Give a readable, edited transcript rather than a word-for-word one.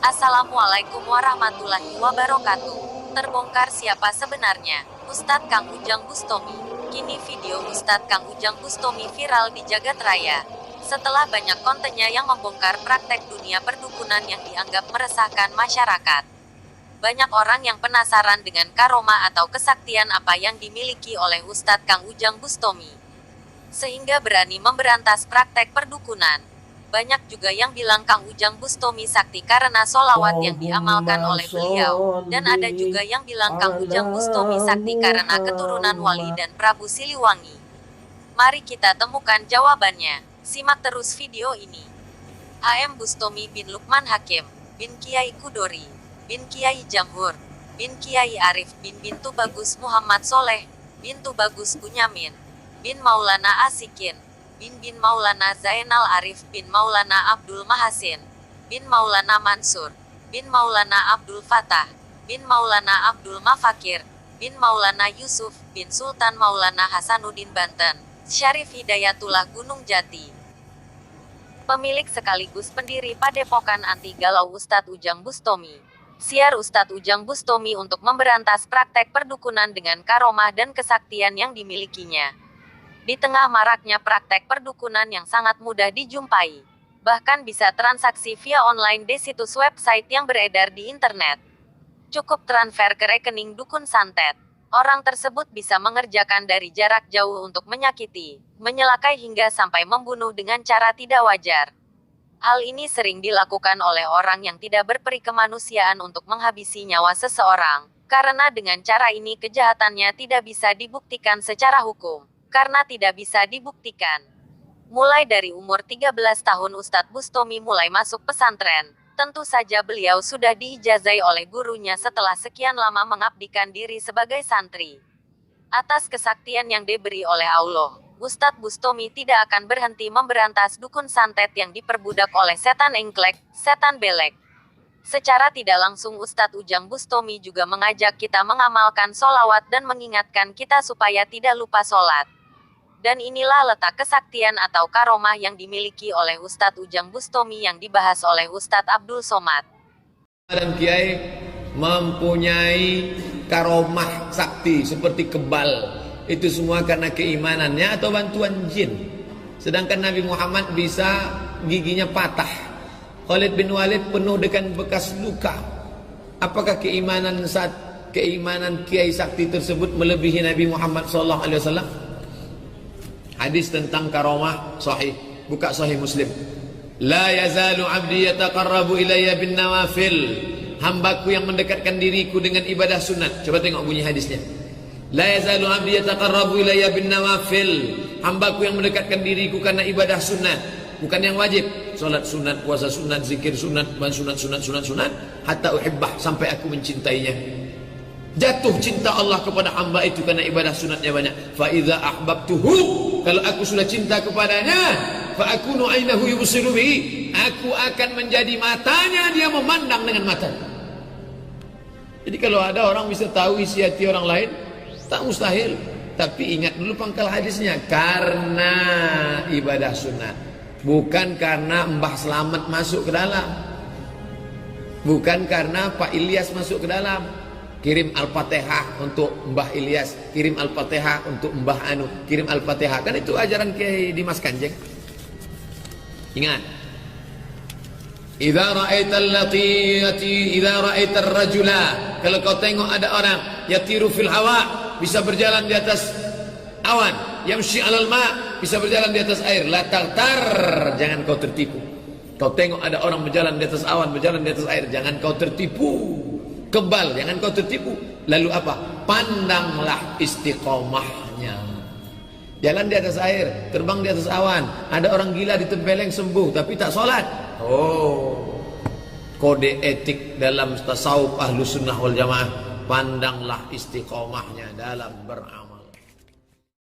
Assalamualaikum warahmatullahi wabarakatuh. Terbongkar siapa sebenarnya Ustadz Kang Ujang Bustami. Kini video Ustadz Kang Ujang Bustami viral di jagat raya. Setelah banyak kontennya yang membongkar praktek dunia perdukunan yang dianggap meresahkan masyarakat. Banyak orang yang penasaran dengan karomah atau kesaktian apa yang dimiliki oleh Ustadz Kang Ujang Bustami, sehingga berani memberantas praktek perdukunan. Banyak juga yang bilang Kang Ujang Bustami sakti karena solawat yang diamalkan oleh beliau. Dan ada juga yang bilang Kang Ujang Bustami sakti karena keturunan Wali dan Prabu Siliwangi. Mari kita temukan jawabannya. Simak terus video ini. A.M. Bustami bin Lukman Hakim, bin Kiai Kudori, bin Kiai Jamhur, bin Kiai Arif bin Bintu Bagus Muhammad Soleh, Bintu Bagus Bunyamin, bin Maulana Asikin, bin Maulana Zainal Arif bin Maulana Abdul Mahasin, bin Maulana Mansur, bin Maulana Abdul Fatah, bin Maulana Abdul Mafakir, bin Maulana Yusuf, bin Sultan Maulana Hasanuddin Banten, Syarif Hidayatullah Gunung Jati. Pemilik sekaligus pendiri Padepokan Anti Galau Ustadz Ujang Bustami. Siar Ustadz Ujang Bustami untuk memberantas praktek perdukunan dengan karomah dan kesaktian yang dimilikinya. Di tengah maraknya praktek perdukunan yang sangat mudah dijumpai, bahkan bisa transaksi via online di situs website yang beredar di internet. Cukup transfer ke rekening dukun santet. Orang tersebut bisa mengerjakan dari jarak jauh untuk menyakiti, menyelakai hingga sampai membunuh dengan cara tidak wajar. Hal ini sering dilakukan oleh orang yang tidak berperi kemanusiaan untuk menghabisi nyawa seseorang, karena dengan cara ini kejahatannya tidak bisa dibuktikan secara hukum. Karena tidak bisa dibuktikan. Mulai dari umur 13 tahun Ustadz Bustami mulai masuk pesantren. Tentu saja beliau sudah diijazai oleh gurunya setelah sekian lama mengabdikan diri sebagai santri. Atas kesaktian yang diberi oleh Allah, Ustadz Bustami tidak akan berhenti memberantas dukun santet yang diperbudak oleh setan engklek, setan belek. Secara tidak langsung Ustadz Ujang Bustami juga mengajak kita mengamalkan solawat dan mengingatkan kita supaya tidak lupa sholat. Dan inilah letak kesaktian atau karomah yang dimiliki oleh Ustadz Ujang Bustami yang dibahas oleh Ustadz Abdul Somad. Dan Kiai mempunyai karomah sakti seperti kebal. Itu semua karena keimanannya atau bantuan jin. Sedangkan Nabi Muhammad bisa giginya patah. Khalid bin Walid penuh dengan bekas luka. Apakah keimanan Kiai sakti tersebut melebihi Nabi Muhammad SAW? Hadis tentang karomah sahih, buka sahih Muslim. La yazalu abdi yataqarrabu ilayya bin nawafil. Hambaku yang mendekatkan diriku dengan ibadah sunat. Coba tengok bunyi hadisnya. La yazalu abdi yataqarrabu ilayya bin nawafil. Hambaku yang mendekatkan diriku karena ibadah sunat, bukan yang wajib. Salat sunat, puasa sunat, zikir sunat, sunat, hatta uhibbah, sampai aku mencintainya. Jatuh cinta Allah kepada hamba itu karena ibadah sunatnya banyak. Fa idza ahbabtuhu, kalau aku sudah cinta kepadanya, fa akunu ainahu yubsiru bihi, aku akan menjadi matanya dia memandang dengan mata. Jadi kalau ada orang bisa tahu isi hati orang lain, tak mustahil. Tapi ingat dulu pangkal hadisnya, karena ibadah sunat, bukan karena Mbah Slamet masuk ke dalam, bukan karena Pak Ilyas masuk ke dalam. Kirim Al-Fatihah untuk Mbah Ilyas, kirim Al-Fatihah untuk Mbah Anu, kirim Al-Fatihah. Kan itu ajaran Kiai Dimas Kanjeng. Ingat. Idza ra'aital laqiyati, idza ra'aitar rajula, kalau kau tengok ada orang yatiru fil hawa, bisa berjalan di atas awan, yamshi 'alal ma, bisa berjalan di atas air, la tartar, jangan kau tertipu. Kau tengok ada orang berjalan di atas awan, berjalan di atas air, jangan kau tertipu. Kebal, jangan kau tertipu. Lalu apa? Pandanglah istiqomahnya. Jalan di atas air, terbang di atas awan. Ada orang gila ditempeleng sembuh tapi tak sholat. Oh, kode etik dalam tasawuf ahlu sunnah wal jamaah. Pandanglah istiqomahnya dalam beramal.